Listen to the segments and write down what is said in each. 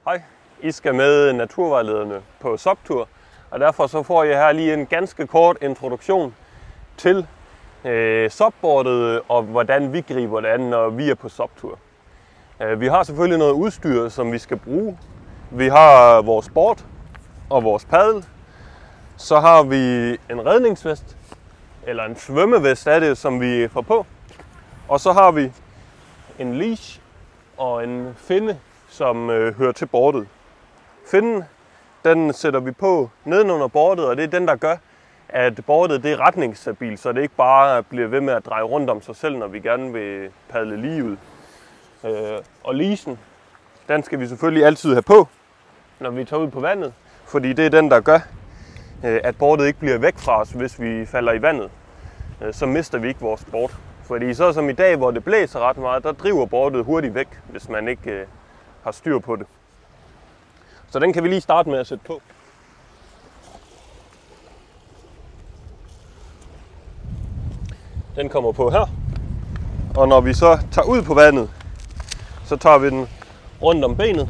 Hej, I skal med naturvejlederne på SUP-tur, og derfor så får I her lige en ganske kort introduktion til SUP-boardet og hvordan vi griber det an, når vi er på SUP-tur. Vi har selvfølgelig noget udstyr, som vi skal bruge. Vi har vores board og vores paddel. Så har vi en redningsvest, eller en svømmevest er det, som vi får på. Og så har vi en leash og en finne, som hører til boardet. Finnen, den sætter vi på nedenunder boardet, og det er den, der gør, at boardet det er retningsstabilt, så det ikke bare bliver ved med at dreje rundt om sig selv, når vi gerne vil padle lige ud. Og leashen, den skal vi selvfølgelig altid have på, når vi tager ud på vandet, fordi det er den, der gør, at boardet ikke bliver væk fra os, hvis vi falder i vandet. Så mister vi ikke vores board. Fordi så som i dag, hvor det blæser ret meget, der driver boardet hurtigt væk, hvis man ikke har styr på det. Så den kan vi lige starte med at sætte på. Den kommer på her. Og når vi så tager ud på vandet, så tager vi den rundt om benet.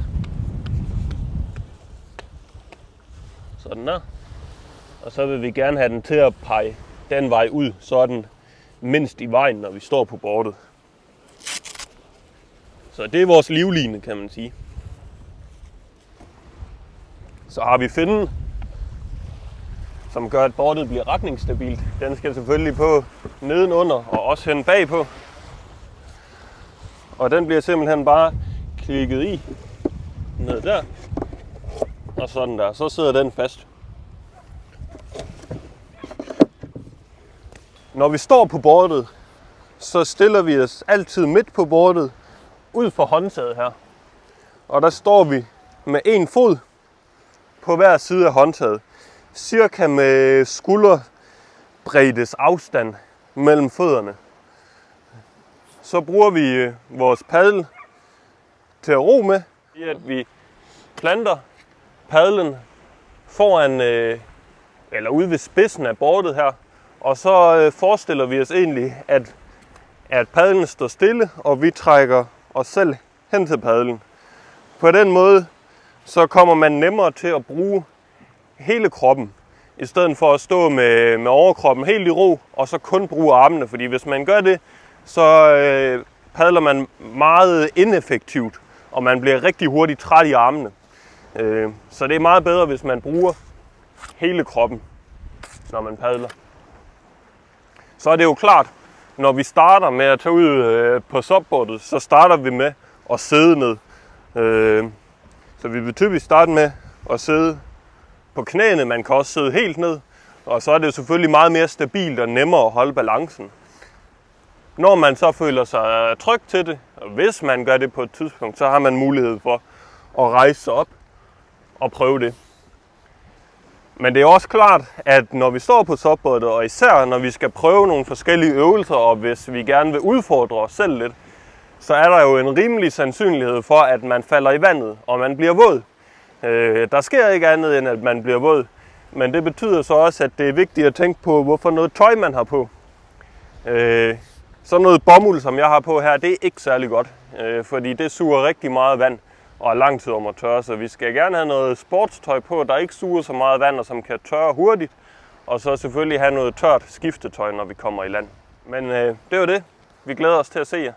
Sådan der. Og så vil vi gerne have den til at pege den vej ud, så er den mindst i vejen, når vi står på boardet. Så det er vores livline, kan man sige. Så har vi finnen, som gør, at boardet bliver retningsstabilt. Den skal selvfølgelig på nedenunder og også hen bagpå. Og den bliver simpelthen bare klikket i ned der. Og sådan der. Så sidder den fast. Når vi står på boardet, så stiller vi os altid midt på boardet ud for håndtaget her. Og der står vi med en fod på hver side af håndtaget. Cirka med skulderbreddes afstand mellem fødderne. Så bruger vi vores paddel til at ro med, i at vi planter paddelen foran eller ude ved spidsen af boardet her. Og så forestiller vi os egentlig, at paddelen står stille, og vi trækker os selv hen til paddelen. På den måde så kommer man nemmere til at bruge hele kroppen, i stedet for at stå med overkroppen helt i ro, og så kun bruge armene. Fordi hvis man gør det, så padler man meget ineffektivt, og man bliver rigtig hurtigt træt i armene. Så det er meget bedre, hvis man bruger hele kroppen, når man padler. Så er det jo klart, når vi starter med at tage ud på SUP-boardet, så starter vi med at sidde ned. Så vi vil typisk starte med at sidde på knæene. Man kan også sidde helt ned, og så er det selvfølgelig meget mere stabilt og nemmere at holde balancen. Når man så føler sig tryg til det, og hvis man gør det på et tidspunkt, så har man mulighed for at rejse sig op og prøve det. Men det er også klart, at når vi står på SUP-boardet, og især når vi skal prøve nogle forskellige øvelser, og hvis vi gerne vil udfordre os selv lidt, så er der jo en rimelig sandsynlighed for, at man falder i vandet, og man bliver våd. Der sker ikke andet end, at man bliver våd, men det betyder så også, at det er vigtigt at tænke på, hvorfor noget tøj man har på. Sådan noget bomuld, som jeg har på her, det er ikke særlig godt, fordi det suger rigtig meget vand og er lang tid om at tørre, så vi skal gerne have noget sportstøj på, der ikke suger så meget vand og som kan tørre hurtigt, og så selvfølgelig have noget tørt skiftetøj, når vi kommer i land. Men det var det. Vi glæder os til at se jer.